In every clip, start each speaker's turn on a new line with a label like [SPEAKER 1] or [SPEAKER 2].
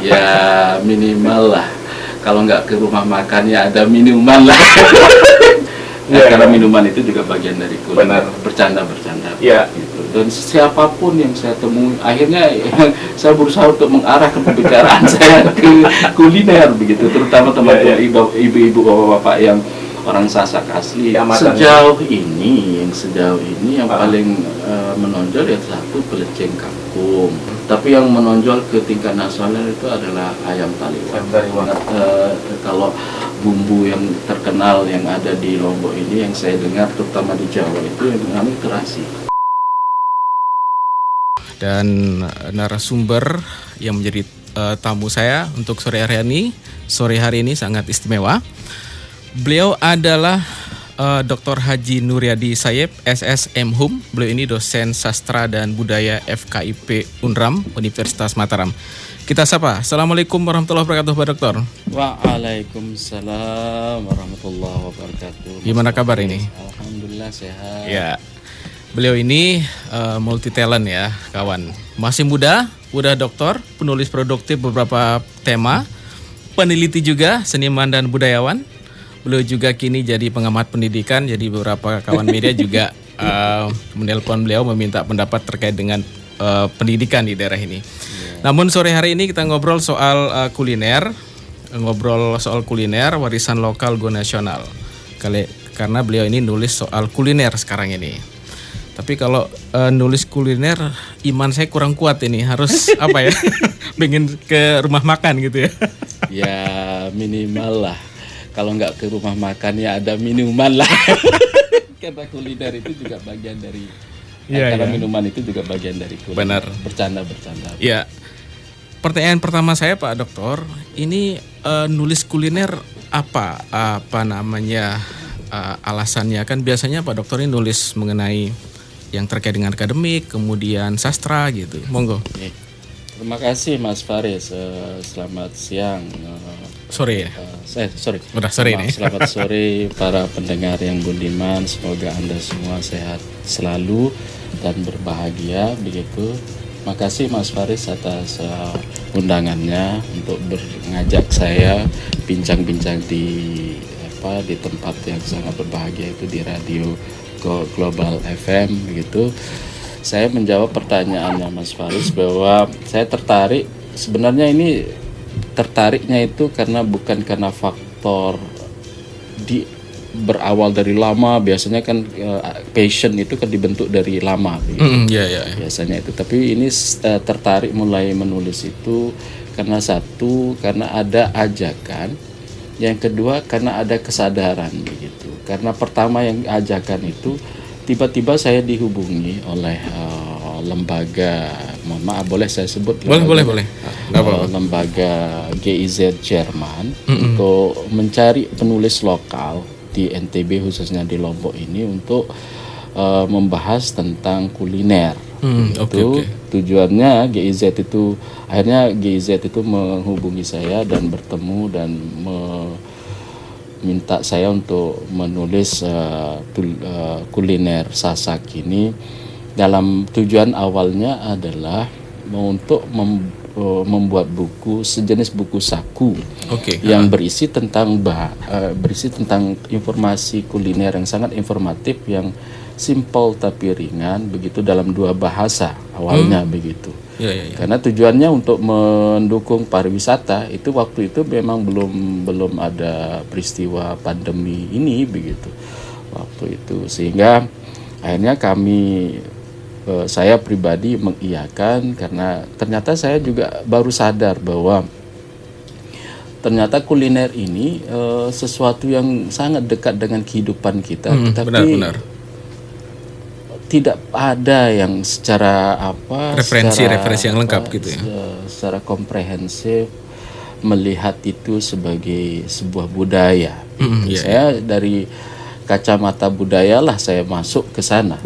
[SPEAKER 1] Ya minimal lah. Kalau nggak ke rumah makan ya ada minuman lah. Karena minuman itu juga bagian dari kuliner. Bercanda-bercanda.
[SPEAKER 2] Iya.
[SPEAKER 1] Gitu. Dan siapapun yang saya temui, akhirnya saya berusaha untuk mengarahkan pembicaraan saya ke kuliner begitu. Terutama teman-teman ibu-ibu, bapak-bapak yang orang Sasak asli. Sejauh ini yang paling menonjol ya satu pelecing kangkung. Tapi yang menonjol ke tingkat nasional itu adalah ayam taliwang. Kalau bumbu yang terkenal yang ada di Lombok ini yang saya dengar terutama di Jawa itu yang namanya terasi.
[SPEAKER 3] Dan narasumber yang menjadi tamu saya untuk sore hari ini sangat istimewa. Beliau adalah Dr. Haji Nuryadi Sayep, SSM Hum. Beliau ini dosen sastra dan budaya FKIP Unram, Universitas Mataram. Kita sapa. Assalamualaikum warahmatullahi wabarakatuh, Pak Dokter.
[SPEAKER 1] Waalaikumsalam warahmatullahi wabarakatuh.
[SPEAKER 3] Gimana kabar ini?
[SPEAKER 1] Alhamdulillah sehat.
[SPEAKER 3] Ya, beliau ini multi talent ya, kawan. Masih muda, udah doktor, penulis produktif beberapa tema, peneliti juga, seniman dan budayawan. Beliau juga kini jadi pengamat pendidikan, jadi beberapa kawan media juga menelpon beliau meminta pendapat terkait dengan pendidikan di daerah ini. Namun sore hari ini kita ngobrol soal kuliner, warisan lokal go nasional. Karena beliau ini nulis soal kuliner sekarang ini. Tapi kalau nulis kuliner, iman saya kurang kuat ini, harus apa ya, pengen ke rumah makan gitu ya.
[SPEAKER 1] Ya minimal lah. Kalau nggak ke rumah makan ya ada minuman lah. Karena kuliner itu juga bagian dari minuman itu juga bagian dari kuliner.
[SPEAKER 3] Benar.
[SPEAKER 1] Bercanda.
[SPEAKER 3] Ya. Pertanyaan pertama saya Pak Dokter, ini nulis kuliner apa namanya alasannya? Kan biasanya Pak Dokter ini nulis mengenai yang terkait dengan akademik, kemudian sastra gitu. Monggo.
[SPEAKER 1] Terima kasih Mas Faris. Selamat siang.
[SPEAKER 3] Sore ya? Udah sore ini.
[SPEAKER 1] Selamat sore para pendengar yang budiman. Semoga Anda semua sehat selalu dan berbahagia begitu. Makasih Mas Faris atas undangannya untuk mengajak saya bincang-bincang di tempat yang sangat berbahagia itu di Radio Global FM begitu. Saya menjawab pertanyaannya Mas Faris bahwa saya tertariknya itu bukan karena faktor berawal dari lama. Biasanya kan passion itu kan dibentuk dari lama gitu. Biasanya itu. Tapi ini tertarik mulai menulis itu karena ada ajakan, yang kedua karena ada kesadaran begitu. Karena pertama yang ajakan itu tiba-tiba saya dihubungi oleh lembaga, mohon maaf boleh saya sebut?
[SPEAKER 3] Boleh.
[SPEAKER 1] Lembaga GIZ Jerman untuk mencari penulis lokal di NTB khususnya di Lombok ini untuk membahas tentang kuliner. Tujuannya akhirnya GIZ itu menghubungi saya dan bertemu dan minta saya untuk menulis kuliner Sasak ini. Dalam tujuan awalnya adalah untuk membuat sejenis buku saku yang berisi tentang informasi kuliner yang sangat informatif, yang simple tapi ringan begitu, dalam dua bahasa awalnya begitu. Karena tujuannya untuk mendukung pariwisata. Itu waktu itu memang belum ada peristiwa pandemi ini begitu waktu itu, sehingga akhirnya saya pribadi mengiyakan, karena ternyata saya juga baru sadar bahwa ternyata kuliner ini sesuatu yang sangat dekat dengan kehidupan kita, tapi tidak ada yang secara
[SPEAKER 3] referensi yang lengkap gitu ya,
[SPEAKER 1] secara komprehensif melihat itu sebagai sebuah budaya. Saya dari kacamata budaya lah saya masuk ke sana.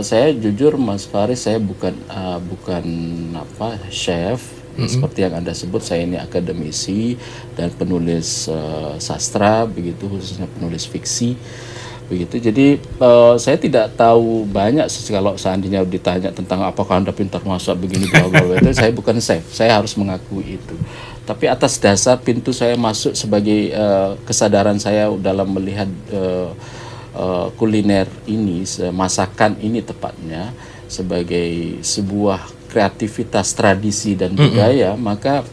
[SPEAKER 1] Saya jujur Mas Faris, saya bukan chef seperti yang Anda sebut. Saya ini akademisi dan penulis sastra begitu, khususnya penulis fiksi. begitu. Jadi saya tidak tahu banyak kalau seandainya ditanya tentang apakah Anda pintar masak begini bla bla bla, itu saya bukan chef, saya harus mengakui itu. Tapi atas dasar pintu saya masuk sebagai kesadaran saya dalam melihat kuliner ini, masakan ini tepatnya sebagai sebuah kreativitas tradisi dan budaya, maka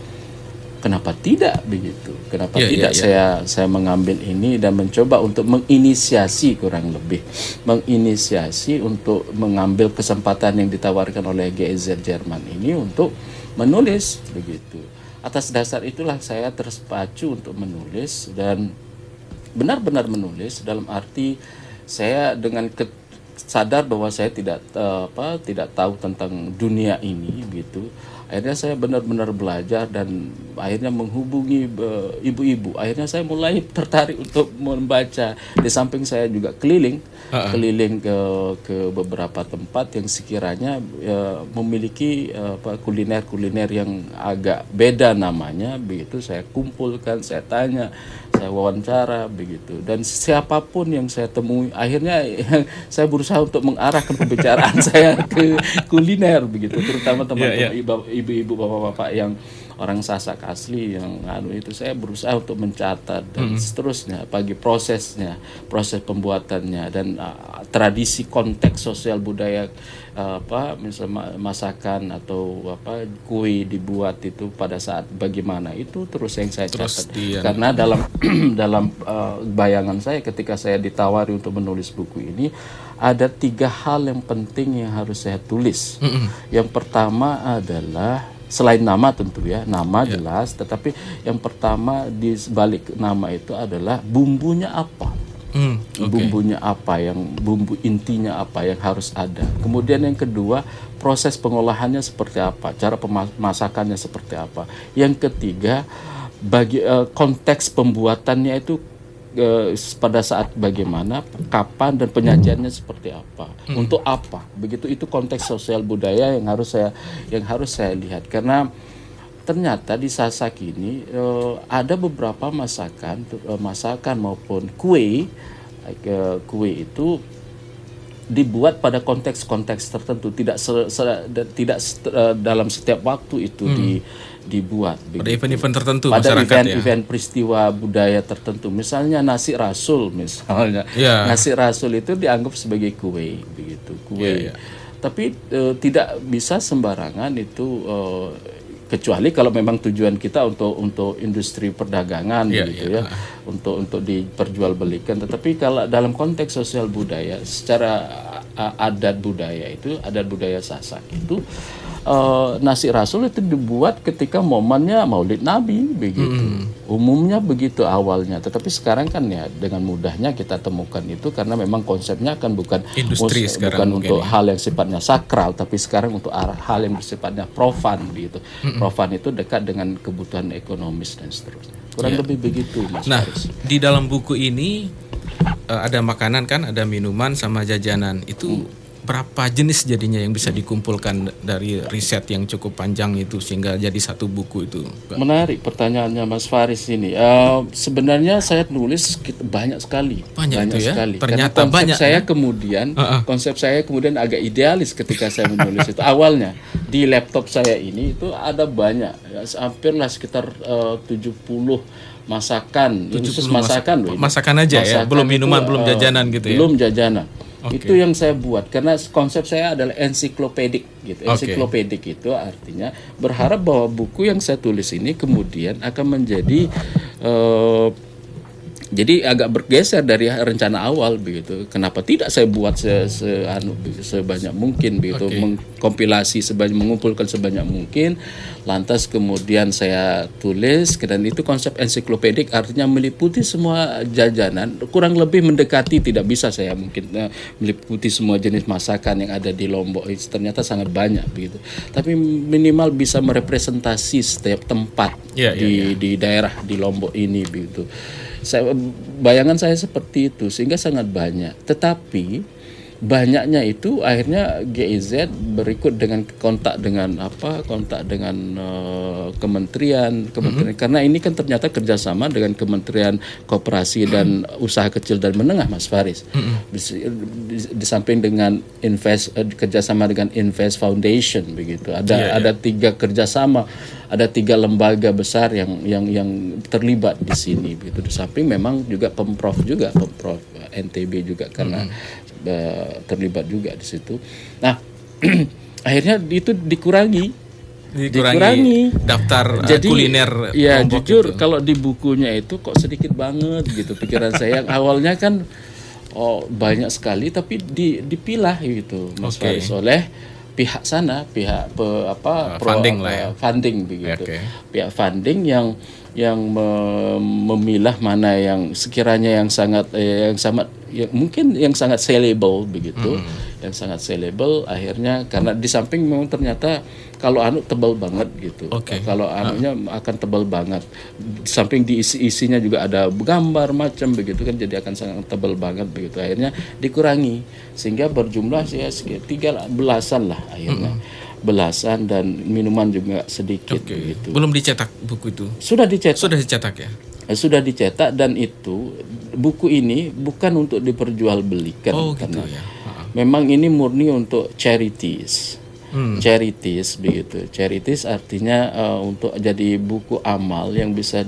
[SPEAKER 1] kenapa tidak begitu? Kenapa tidak saya mengambil ini dan mencoba untuk menginisiasi, kurang lebih menginisiasi untuk mengambil kesempatan yang ditawarkan oleh GIZ Jerman ini untuk menulis begitu. Atas dasar itulah saya terpacu untuk menulis dan benar-benar menulis dalam arti saya dengan sadar bahwa saya tidak tahu tentang dunia ini gitu. Akhirnya saya benar-benar belajar dan akhirnya menghubungi ibu-ibu. Akhirnya saya mulai tertarik untuk membaca. Di samping saya juga keliling ke beberapa tempat yang sekiranya memiliki kuliner-kuliner yang agak beda namanya. Begitu saya kumpulkan, saya tanya, saya wawancara begitu. Dan siapapun yang saya temui, akhirnya saya berusaha untuk mengarahkan pembicaraan saya ke kuliner begitu, terutama teman-teman ibu-ibu, bapak-bapak yang orang Sasak asli yang itu, saya berusaha untuk mencatat dan seterusnya bagi proses pembuatannya dan tradisi konteks sosial budaya misalnya masakan atau kue dibuat itu pada saat bagaimana itu terus yang saya catat karena dalam bayangan saya ketika saya ditawari untuk menulis buku ini ada 3 hal yang penting yang harus saya tulis. Yang pertama adalah selain nama tentu ya, nama jelas, tetapi yang pertama di balik nama itu adalah bumbunya apa. Bumbunya apa, yang bumbu intinya apa yang harus ada. Kemudian yang kedua, proses pengolahannya seperti apa, cara pemasakannya seperti apa. Yang ketiga, bagi konteks pembuatannya itu pada saat bagaimana, kapan dan penyajiannya seperti apa, untuk apa, begitu. Itu konteks sosial budaya yang harus saya lihat karena ternyata di Sasak ini ada beberapa masakan maupun kue itu dibuat pada konteks-konteks tertentu, tidak dalam setiap waktu itu dibuat
[SPEAKER 3] pada event-event tertentu,
[SPEAKER 1] pada
[SPEAKER 3] masyarakat
[SPEAKER 1] event peristiwa budaya tertentu, misalnya nasi rasul misalnya. Nasi rasul itu dianggap sebagai kue begitu, tapi tidak bisa sembarangan itu, kecuali kalau memang tujuan kita untuk industri perdagangan untuk diperjualbelikan. Tetapi kalau dalam konteks sosial budaya, secara adat budaya Sasak itu nasi rasul itu dibuat ketika momennya Maulid Nabi begitu. Umumnya begitu awalnya, tetapi sekarang kan ya dengan mudahnya kita temukan itu karena memang konsepnya kan bukan
[SPEAKER 3] industri
[SPEAKER 1] bukan untuk hal yang sifatnya sakral, tapi sekarang untuk hal yang sifatnya profan gitu. Profan itu dekat dengan kebutuhan ekonomis dan seterusnya. Kurang lebih begitu, Mas Faris.
[SPEAKER 3] Di dalam buku ini ada makanan kan, ada minuman sama jajanan. Itu berapa jenis jadinya yang bisa dikumpulkan dari riset yang cukup panjang itu sehingga jadi satu buku itu?
[SPEAKER 1] Menarik pertanyaannya Mas Faris ini. Sebenarnya saya nulis banyak sekali.
[SPEAKER 3] Banyak ya?
[SPEAKER 1] Sekali.
[SPEAKER 3] Ternyata
[SPEAKER 1] karena
[SPEAKER 3] banyak.
[SPEAKER 1] Konsep saya kemudian agak idealis ketika saya menulis itu. Awalnya di laptop saya ini itu ada banyak, hampirlah sekitar 70 masakan.
[SPEAKER 3] Masakan aja ya, belum minuman, belum jajanan gitu ya.
[SPEAKER 1] Belum jajanan. Itu yang saya buat karena konsep saya adalah ensiklopedik gitu. Ensiklopedik itu artinya berharap bahwa buku yang saya tulis ini kemudian akan menjadi jadi agak bergeser dari rencana awal begitu. Kenapa tidak saya buat sebanyak mungkin begitu, mengkompilasi mengumpulkan sebanyak mungkin, lantas kemudian saya tulis, dan itu konsep ensiklopedik artinya meliputi semua jajanan, kurang lebih mendekati, tidak bisa saya mungkin meliputi semua jenis masakan yang ada di Lombok. Ternyata sangat banyak begitu. Tapi minimal bisa merepresentasi setiap tempat di daerah di Lombok ini begitu. Bayangan saya seperti itu sehingga sangat banyak. Tetapi banyaknya itu akhirnya GIZ berikut dengan kontak dengan kementerian karena ini kan ternyata kerjasama dengan Kementerian Koperasi dan Usaha Kecil dan Menengah, Mas Faris. Di samping dengan kerjasama dengan Invest Foundation begitu. Ada 3 kerjasama, ada 3 lembaga besar yang terlibat di sini begitu. Di samping memang juga Pemprov NTB juga karena terlibat juga di situ. Nah, akhirnya itu dikurangi
[SPEAKER 3] daftar
[SPEAKER 1] jadi,
[SPEAKER 3] kuliner
[SPEAKER 1] ya jujur
[SPEAKER 3] itu.
[SPEAKER 1] Kalau di bukunya itu kok sedikit banget gitu pikiran saya. Awalnya kan banyak sekali tapi dipilah gitu Mas Faris oleh pihak sana, pihak funding begitu. Pihak funding yang memilah mana yang sekiranya yang sangat sellable begitu, yang sangat sellable akhirnya karena di samping memang ternyata kalau tebal banget gitu, kalau anunya akan tebal banget, di samping di isinya juga ada gambar macam begitu kan jadi akan sangat tebal banget begitu, akhirnya dikurangi sehingga berjumlah sekitar 13 lah akhirnya. Belasan dan minuman juga sedikit begitu.
[SPEAKER 3] Belum dicetak buku itu?
[SPEAKER 1] Sudah dicetak
[SPEAKER 3] ya?
[SPEAKER 1] Sudah dicetak dan itu buku ini bukan untuk diperjualbelikan karena memang ini murni untuk charities. Charities begitu. Charities artinya untuk jadi buku amal yang bisa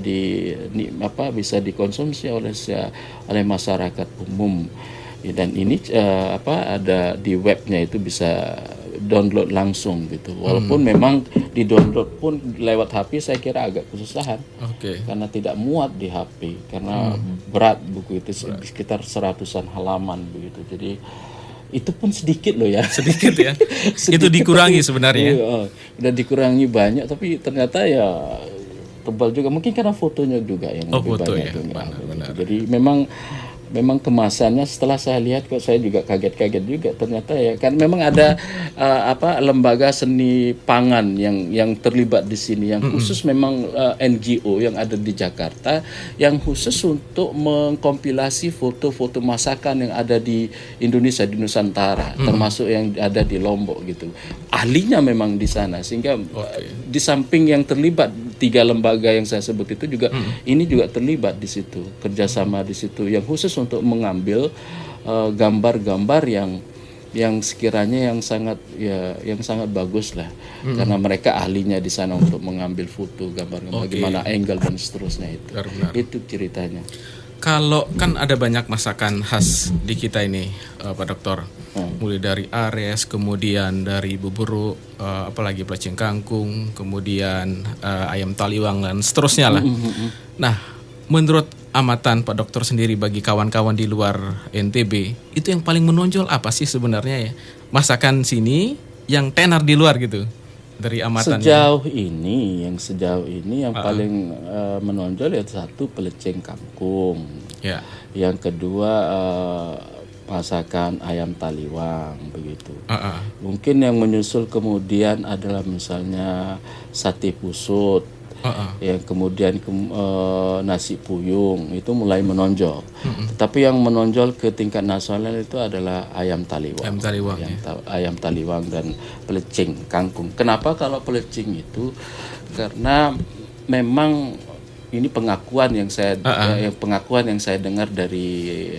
[SPEAKER 1] dikonsumsi oleh masyarakat umum. Dan ini ada di webnya itu bisa download langsung gitu. Walaupun memang di download pun lewat HP saya kira agak kesusahan. Karena tidak muat di HP karena berat buku itu sekitar 100-an halaman begitu. Jadi itu pun sedikit loh ya.
[SPEAKER 3] Sedikit ya. Itu dikurangi sebenarnya.
[SPEAKER 1] Udah dikurangi banyak tapi ternyata ya tebal juga. Mungkin karena fotonya juga yang lebih banyak.
[SPEAKER 3] Benar.
[SPEAKER 1] Jadi memang kemasannya setelah saya lihat kok saya juga kaget-kaget juga ternyata ya kan memang ada lembaga seni pangan yang terlibat di sini yang khusus memang NGO yang ada di Jakarta yang khusus untuk mengkompilasi foto-foto masakan yang ada di Indonesia di Nusantara termasuk yang ada di Lombok gitu. Ahlinya memang di sana sehingga di samping yang terlibat 3 lembaga yang saya sebut itu juga ini juga terlibat di situ, kerjasama di situ yang khusus untuk mengambil gambar-gambar yang sekiranya yang sangat bagus lah karena mereka ahlinya di sana untuk mengambil foto gambar-gambar bagaimana angle dan seterusnya itu.
[SPEAKER 3] Benar.
[SPEAKER 1] Itu ceritanya.
[SPEAKER 3] Kalau kan ada banyak masakan khas di kita ini Pak Dokter, mulai dari ares, kemudian dari bubur, apalagi pelecing kangkung, kemudian ayam taliwang dan seterusnya lah. Nah, menurut amatan Pak Dokter sendiri bagi kawan-kawan di luar NTB, itu yang paling menonjol apa sih sebenarnya ya? Masakan sini yang tenar di luar gitu. Dari amatan
[SPEAKER 1] sejauh ini yang paling menonjol ya satu pelecing kangkung. Yang kedua masakan ayam taliwang begitu. Mungkin yang menyusul kemudian adalah misalnya sate pusut. Yang kemudian nasi puyung itu mulai menonjol. Tetapi yang menonjol ke tingkat nasional itu adalah ayam taliwang. Ayam taliwang dan pelecing kangkung. Kenapa kalau pelecing itu? Karena memang ini pengakuan yang saya dengar dari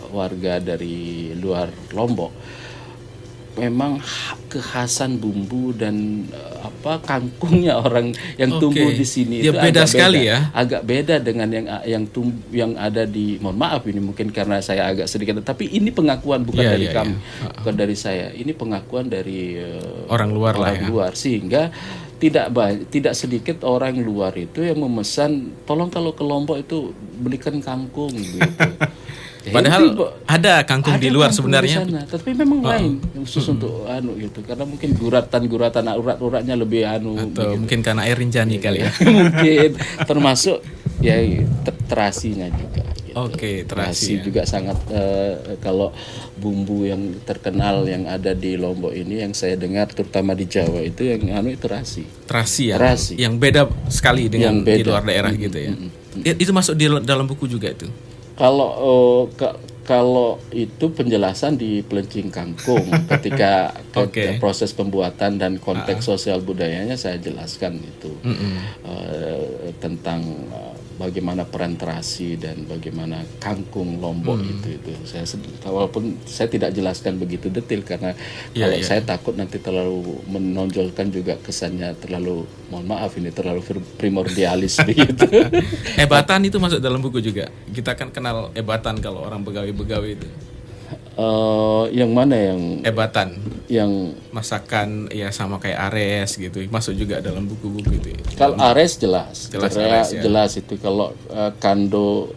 [SPEAKER 1] warga dari luar Lombok. Memang kekhasan bumbu dan kangkungnya orang yang tumbuh di sini
[SPEAKER 3] itu beda sekali ya.
[SPEAKER 1] Agak beda dengan yang ada di, mohon maaf ini mungkin karena saya agak sedikit, tapi ini pengakuan bukan dari kami, bukan dari saya. Ini pengakuan dari
[SPEAKER 3] orang luar
[SPEAKER 1] sehingga tidak sedikit orang luar itu yang memesan tolong kalau ke Lombok itu belikan kangkung gitu.
[SPEAKER 3] Padahal ada kangkung di luar sebenarnya.
[SPEAKER 1] Di sana, tapi memang lain khusus untuk gitu. Karena mungkin guratan urat-uratnya lebih
[SPEAKER 3] atau
[SPEAKER 1] begitu.
[SPEAKER 3] Mungkin karena air rinjani kali ya.
[SPEAKER 1] Mungkin termasuk ya terasinya juga. Gitu. Terasi juga sangat kalau bumbu yang terkenal yang ada di Lombok ini yang saya dengar terutama di Jawa itu yang terasi.
[SPEAKER 3] Terasi ya. Yang beda sekali dengan di luar daerah gitu ya. Itu masuk di dalam buku juga itu.
[SPEAKER 1] Kalau Kalau itu penjelasan di Pelencing Kangkung ketika proses pembuatan dan konteks sosial budayanya saya jelaskan itu tentang bagaimana peran terasi dan bagaimana kangkung Lombok itu saya walaupun saya tidak jelaskan begitu detail karena saya takut nanti terlalu menonjolkan juga kesannya terlalu, mohon maaf ini terlalu primordialis begitu.
[SPEAKER 3] Ebatan itu masuk dalam buku juga. Kita kan kenal ebatan kalau orang begawi itu.
[SPEAKER 1] Yang mana yang
[SPEAKER 3] ebatan?
[SPEAKER 1] Yang
[SPEAKER 3] masakan ya sama kayak ares gitu. Masuk juga dalam buku-buku itu.
[SPEAKER 1] Kalau ares jelas
[SPEAKER 3] ares, ya.
[SPEAKER 1] Jelas itu. Kalau kando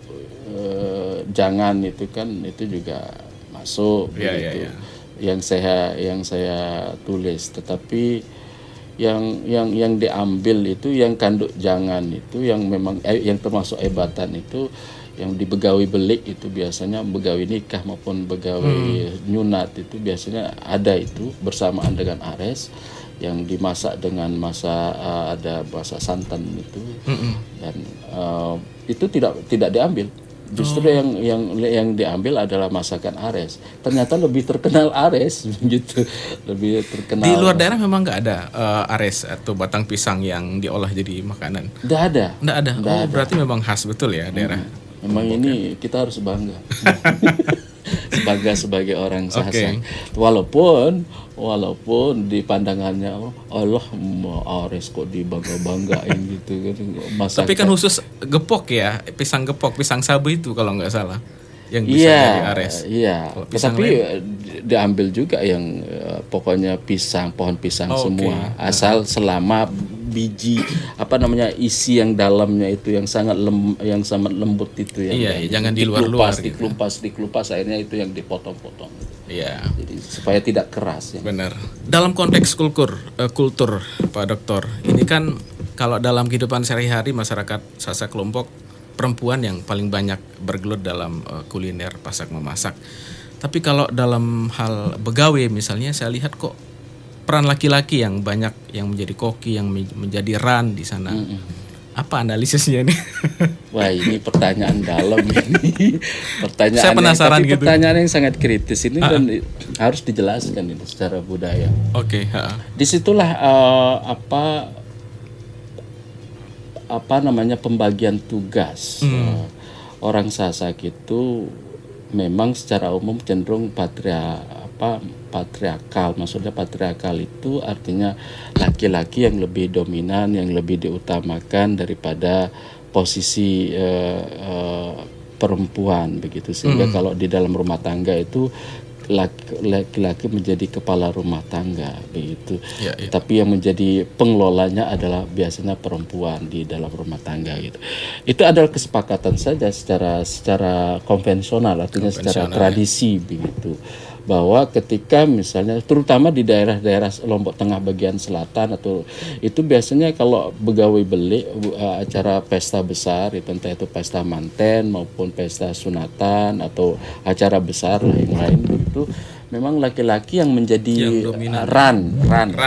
[SPEAKER 1] jangan itu kan itu juga masuk begitu. Yang saya tulis, tetapi yang diambil itu yang kanduk jangan itu yang memang yang termasuk ebatan itu yang di begawi belik itu biasanya begawi nikah maupun begawi nyunat itu biasanya ada itu bersamaan dengan ares yang dimasak dengan ada masak santan itu dan itu tidak diambil. Justru yang diambil adalah masakan ares. Ternyata lebih terkenal ares gitu. Lebih terkenal.
[SPEAKER 3] Di luar daerah memang nggak ada ares atau batang pisang yang diolah jadi makanan.
[SPEAKER 1] Nggak ada.
[SPEAKER 3] Berarti memang khas betul ya daerah.
[SPEAKER 1] Memang ini kita harus bangga. Bangga sebagai orang Sasak. Walaupun di pandangannya Allah ares kok dibangga-banggain gitu kan.
[SPEAKER 3] Tapi kan khusus gepok ya, pisang gepok, pisang sabu itu kalau nggak salah yang bisa jadi ares.
[SPEAKER 1] Iya. Tapi diambil juga yang pokoknya pohon pisang semua, asal selama biji isi yang dalamnya itu yang sangat lembut itu
[SPEAKER 3] jangan di luar-luar
[SPEAKER 1] dikelupas akhirnya itu yang dipotong-potong.
[SPEAKER 3] Iya.
[SPEAKER 1] Jadi supaya tidak keras ya.
[SPEAKER 3] Benar. Dalam konteks kultur Pak Dokter, ini kan kalau dalam kehidupan sehari-hari masyarakat Sasak Lombok perempuan yang paling banyak bergelut dalam kuliner masak memasak. Tapi kalau dalam hal begawe misalnya saya lihat kok peran laki-laki yang banyak yang menjadi koki, yang menjadi ran di sana. Apa analisisnya ini?
[SPEAKER 1] Wah, ini pertanyaan dalam ini.
[SPEAKER 3] Saya penasaran gitu.
[SPEAKER 1] Pertanyaan yang sangat kritis ini dan harus dijelaskan ini secara budaya. Disitulah pembagian tugas. Orang Sasak itu memang secara umum cenderung patriarkal. Maksudnya patriarkal itu artinya laki-laki yang lebih dominan, yang lebih diutamakan daripada posisi perempuan begitu. Sehingga kalau di dalam rumah tangga itu laki-laki menjadi kepala rumah tangga begitu. Tapi yang menjadi pengelolanya adalah biasanya perempuan di dalam rumah tangga gitu. Itu adalah kesepakatan saja secara konvensional, artinya secara tradisi begitu. Bahwa ketika misalnya terutama di daerah-daerah Lombok Tengah bagian selatan atau itu biasanya kalau begawi belik acara pesta besar entah itu pesta manten maupun pesta sunatan atau acara besar lain itu memang laki-laki yang menjadi ran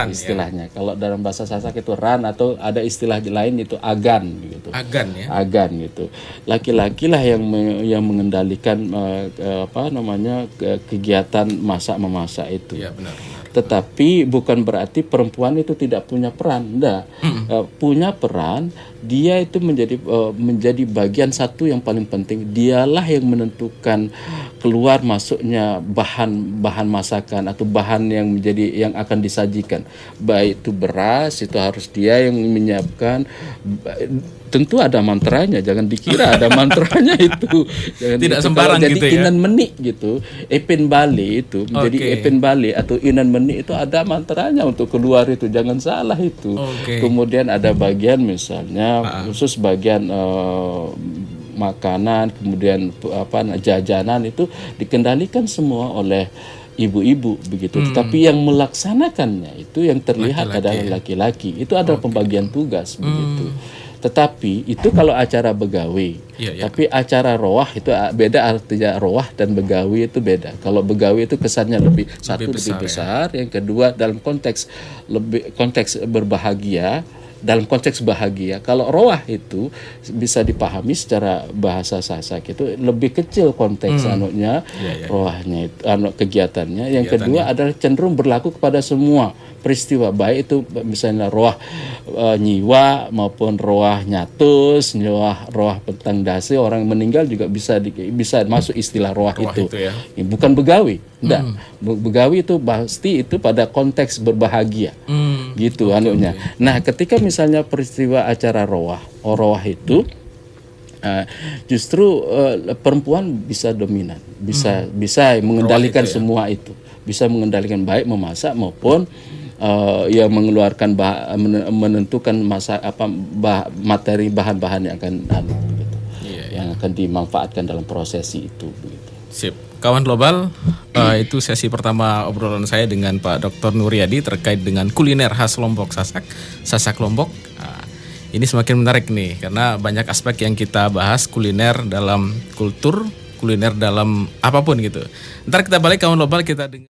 [SPEAKER 1] istilahnya. Kalau dalam bahasa Sasak itu ran atau ada istilah lain itu agan gitu. Agan gitu. Laki-laki lah yang mengendalikan kegiatan masak memasak itu.
[SPEAKER 3] Ya, benar.
[SPEAKER 1] Tetapi bukan berarti perempuan itu tidak punya peran, enggak. Punya peran, dia itu menjadi bagian satu yang paling penting. Dialah yang menentukan keluar masuknya bahan masakan atau bahan yang akan disajikan. Baik itu beras, itu harus dia yang menyiapkan. Tentu ada mantranya, jangan dikira ada mantranya itu.
[SPEAKER 3] Tidak sembarang
[SPEAKER 1] jadi
[SPEAKER 3] gitu ya.
[SPEAKER 1] Inan Menik gitu, Epin Bali itu menjadi Epin Bali atau Inan Menik itu ada mantranya untuk keluar itu, jangan salah itu. Kemudian ada bagian misalnya khusus bagian makanan, kemudian jajanan itu dikendalikan semua oleh ibu-ibu begitu. Tetapi yang melaksanakannya itu yang terlihat adalah laki-laki. Itu adalah pembagian tugas begitu. Tetapi itu kalau acara begawi. Tapi acara roah itu beda, artinya roah dan begawi itu beda. Kalau begawi itu kesannya lebih besar, yang kedua dalam konteks berbahagia dalam konteks bahagia. Kalau roah itu bisa dipahami secara bahasa Sasak itu lebih kecil konteks roahnya itu, kegiatannya. Yang kedua adalah cenderung berlaku kepada semua peristiwa, baik itu misalnya roah nyiwa maupun roah nyatus, roah petang dasi, orang meninggal juga bisa masuk istilah roah itu ya. Bukan begawi, enggak. Begawi itu pasti itu pada konteks berbahagia, gitu anunya. Nah, ketika misalnya peristiwa acara roah itu justru perempuan bisa dominan, bisa mengendalikan semua itu, bisa mengendalikan baik memasak maupun yang mengeluarkan menentukan materi bahan-bahan yang akan yang akan dimanfaatkan dalam prosesi itu begitu.
[SPEAKER 3] Sip. Kawan global, itu sesi pertama obrolan saya dengan Pak Dr. Nuryadi terkait dengan kuliner khas Lombok Sasak Lombok. Ini semakin menarik nih karena banyak aspek yang kita bahas, kuliner dalam kultur, kuliner dalam apapun gitu. Ntar kita balik kawan global, kita dengar